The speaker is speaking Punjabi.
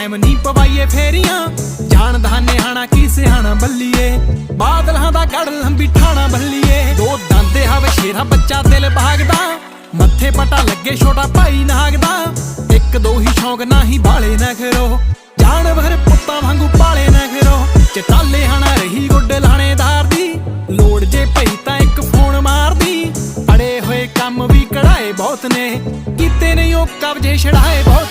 ਟਾਈਮ ਨੀ ਪਵਾਈਏ ਫੇਰੀਆਂ ਜਾਣਦਾ ਨਿਹਾਣਾ ਕੀ ਸਿਆਣਾ ਬੱਲੀਏ ਬਾਦਲਾਂ ਦਾ ਗੜ ਲੰਬੀ ਠਾਣਾ ਬੱਲੀਏ ਦੋ ਦੰਦੇ ਹਵੇ ਸ਼ੇਰਾ ਬੱਚਾ ਦਿਲ ਭਾਗਦਾ ਮੱਥੇ ਪਟਾ ਲੱਗੇ ਛੋਟਾ ਭਾਈ ਨਾਗਦਾ ਇੱਕ ਦੋ ਹੀ ਸ਼ੌਂਕ ਨਾ ਹੀ ਬਾਲੇ ਨਾ ਖਰੋ ਜਾਨਵਰ ਪੁੱਤਾਂ ਵਾਂਗੂ ਪਾਲੇ ਨਾ ਖਰੋ ਚਟਾਲੇ ਹਣਾ ਰਹੀ ਗੁੱਡ ਲਾਣੇਦਾਰ ਦੀ ਲੋੜ ਜੇ ਪਈ ਤਾਂ ਇੱਕ ਫੋਨ ਮਾਰਦੀ ਅੜੇ ਹੋਏ ਕੰਮ ਵੀ ਕਢਾਏ ਬਹੁਤ ਨੇ ਕੀਤੇ ਨਹੀਂ ਉਹ ਕਬਜੇ ਛੜਾਏ ਬਹੁਤ